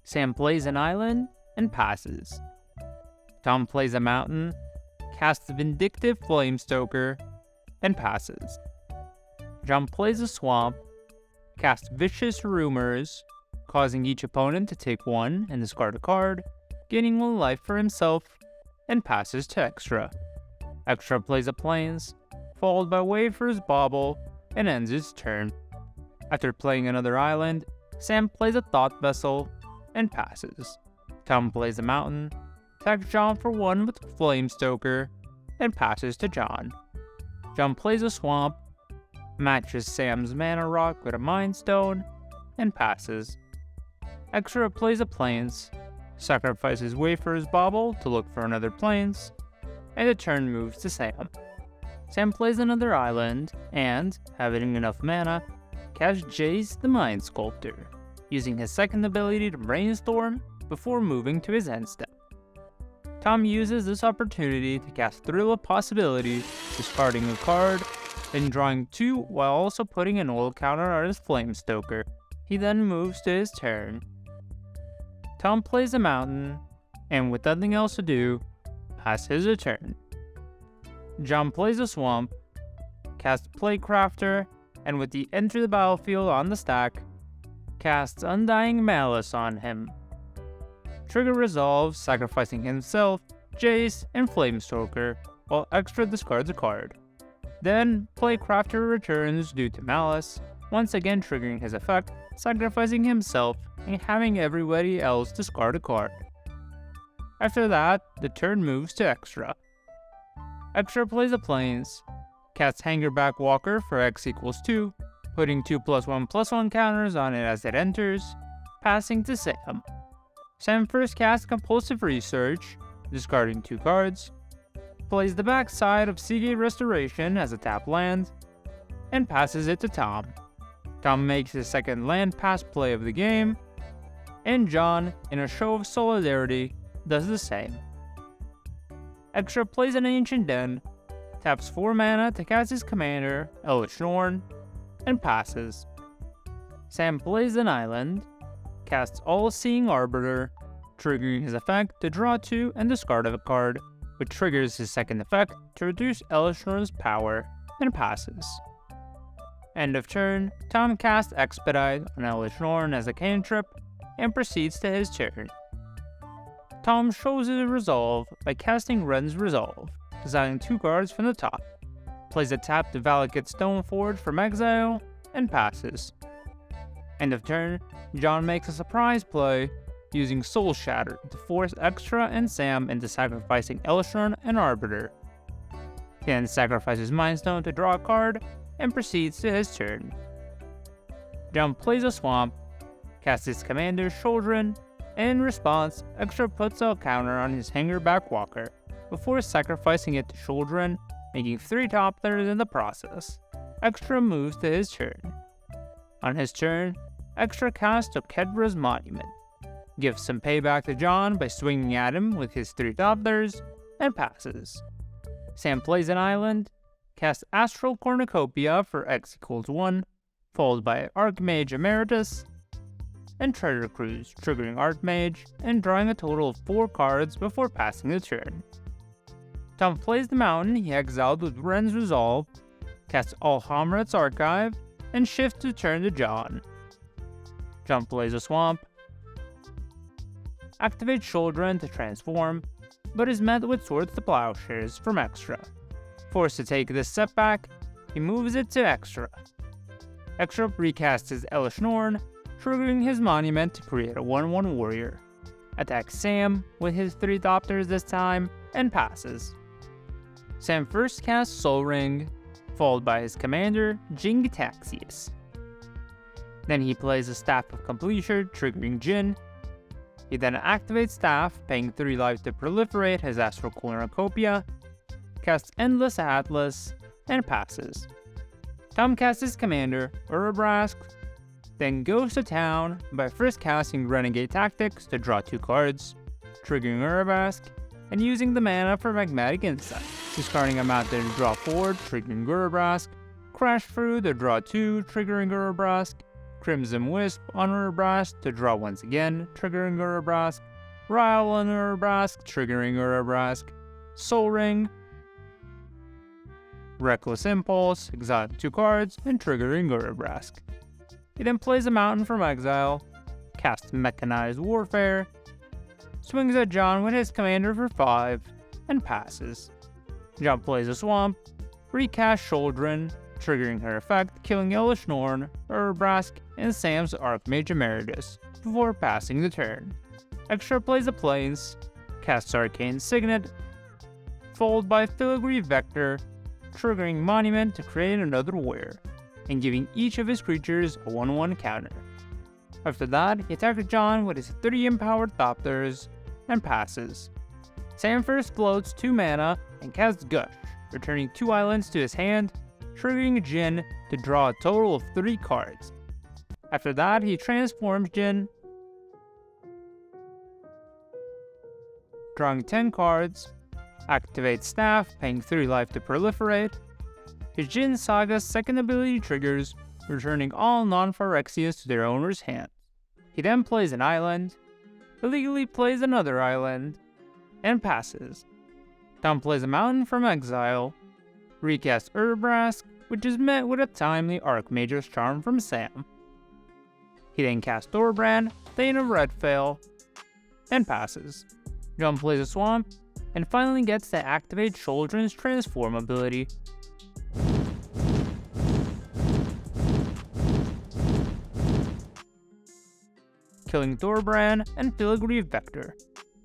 Sam plays an island and passes. Tom plays a mountain, casts Vindictive Flamestoker, and passes. John plays a swamp, casts Vicious Rumors, causing each opponent to take one and discard a card, gaining 1 life for himself, and passes to Extra. Extra plays a Plains, followed by Wafer's Bauble, and ends his turn. After playing another island, Sam plays a Thought Vessel, and passes. Tom plays a mountain, attacks John for 1 with Flamestoker, and passes to John. John plays a swamp, matches Sam's mana rock with a Mind Stone, and passes. Extra plays a Plains, sacrifices Wafer's Bauble to look for another Plains, and the turn moves to Sam. Sam plays another island, and, having enough mana, casts Jace the Mind Sculptor, using his second ability to Brainstorm before moving to his end step. Tom uses this opportunity to cast Thrill of Possibility, discarding a card, then drawing 2 while also putting an old counter on his Flamestoker. He then moves to his turn. Tom plays a mountain, and with nothing else to do, passes a turn. John plays a swamp, casts Playcrafter, and with the Enter the Battlefield on the stack, casts Undying Malice on him. Trigger resolves, sacrificing himself, Jace, and Flamestoker, while Extra discards a card. Then, Playcrafter returns due to Malice, once again triggering his effect, sacrificing himself, and having everybody else discard a card. After that, the turn moves to Extra. Extra plays a Plains, casts Hangerback Walker for X equals 2, putting 2+1/+1 counters on it as it enters, passing to Sam. Sam first casts Compulsive Research, discarding 2 cards, plays the backside of Seagate Restoration as a tap land, and passes it to Tom. Tom makes his second land pass play of the game, and John, in a show of solidarity, does the same. Extra plays an Ancient Den, taps 4 mana to cast his commander, Elesh Norn, and passes. Sam plays an island, casts All-Seeing Arbiter, triggering his effect to draw 2 and discard a card, which triggers his second effect to reduce Elesh Norn's power, and passes. End of turn, Tom casts Expedite on Elesh Norn as a cantrip, and proceeds to his turn. Tom shows his resolve by casting Ren's Resolve, designing 2 cards from the top, plays a tapped Valakut Stoneforge from exile, and passes. End of turn, John makes a surprise play, using Soul Shatter to force Extra and Sam into sacrificing Elesh Norn and Arbiter. He then sacrifices Mind Stone to draw a card, and proceeds to his turn. John plays a swamp, casts his commander Sheoldred, and in response, Extra puts a counter on his Hangerback Walker, before sacrificing it to Sheoldred, making 3 topplers in the process. Extra moves to his turn. On his turn, Extra casts Okedra's Monument, gives some payback to John by swinging at him with his 3 topplers, and passes. Sam plays an island, casts Astral Cornucopia for X equals 1, followed by Archmage Emeritus, and Treasure Cruise, triggering Archmage, and drawing a total of 4 cards before passing the turn. Tom plays the mountain he exiled with Ren's Resolve, casts Alhamrat's Archive, and shifts the turn to John. John plays a swamp, activates Sheoldred to transform, but is met with Swords to Plowshares from Extra. Forced to take this setback, he moves it to Extra. Extra recasts his Elesh Norn, triggering his monument to create a 1/1 warrior. Attacks Sam with his 3 Thopters this time, and passes. Sam first casts Soul Ring, followed by his commander, Jin-Gitaxias. Then he plays a Staff of Completion, triggering Jin. He then activates Staff, paying 3 life to proliferate his Astral Cornucopia, casts Endless Atlas, and passes. Tom casts his commander, Urabrask, then goes to town by first casting Renegade Tactics to draw 2 cards, triggering Urabrask, and using the mana for Magmatic Insight, discarding a mountain to draw 4, triggering Urabrask, Crash Through to draw 2, triggering Urabrask, Crimson Wisp on Urabrask to draw once again, triggering Urabrask. Rile on Urabrask, triggering Urabrask. Soul Ring. Reckless Impulse, exile 2 cards, and triggering Urabrask. He then plays a mountain from exile, casts Mechanized Warfare, swings at John with his commander for 5, and passes. John plays a swamp, recasts Sheoldred, triggering her effect, killing Elesh Norn, Urabrask, and Sam's Archmage Emeritus, before passing the turn. Extra plays a plains, casts Arcane Signet, followed by Filigree Vector, triggering Monument to create another warrior, and giving each of his creatures a 1/1 counter. After that, he attacks John with his 3 empowered Thopters, and passes. Sam first floats 2 mana and casts Gush, returning 2 islands to his hand, triggering Jin to draw a total of 3 cards. After that, he transforms Jin, drawing 10 cards, activates Staff, paying 3 life to proliferate. His Jin Saga's second ability triggers, returning all non-Phyrexias to their owner's hand. He then plays an island, illegally plays another island, and passes. Tom plays a mountain from exile, recasts Urabrask, which is met with a timely Archmage's Charm from Sam. He then casts Thorbrand, Thane of Redfell, and passes. John plays a swamp, and finally gets to activate Sheoldred's Transform ability. Killing Thorbrand and Filigree Vector,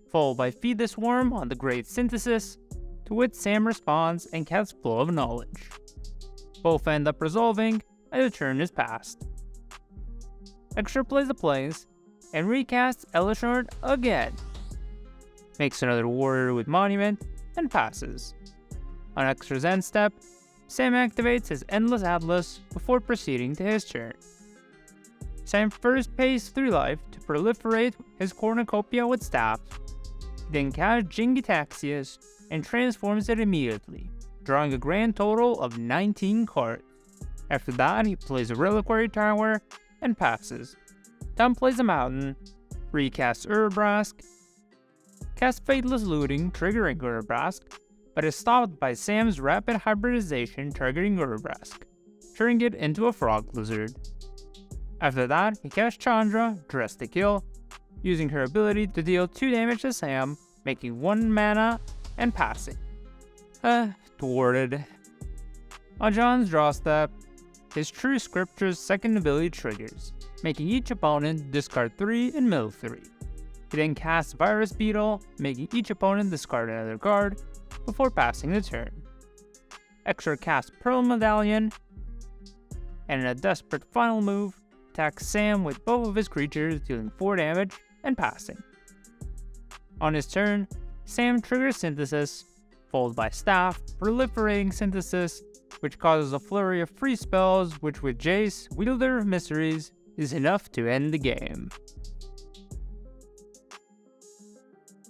followed by Feed the Swarm on the Great Synthesis, to which Sam responds and casts Flow of Knowledge. Both end up resolving, and the turn is passed. Extra plays the plays, and recasts Elesh Norn again. Makes another warrior with Monument, and passes. On Extra's end step, Sam activates his Endless Atlas before proceeding to his turn. Sam first pays 3 life to proliferate his Cornucopia with Staff, then casts Jin-Gitaxias and transforms it immediately, drawing a grand total of 19 cards. After that, he plays a Reliquary Tower and passes. Tom plays a mountain, recasts Urabrask, casts Fateless Looting, triggering Urabrask, but is stopped by Sam's Rapid Hybridization targeting Urabrask, turning it into a Frog Lizard. After that, he casts Chandra, Dressed to Kill, using her ability to deal 2 damage to Sam, making 1 mana, and passing. Thwarted. On John's draw step, his True Scripture's second ability triggers, making each opponent discard 3 and mill 3. He then casts Virus Beetle, making each opponent discard another card, before passing the turn. Extra casts Pearl Medallion, and in a desperate final move, attacks Sam with both of his creatures, dealing 4 damage and passing. On his turn, Sam triggers Synthesis, followed by Staff, proliferating Synthesis, which causes a flurry of free spells, which with Jace, Wielder of Mysteries, is enough to end the game.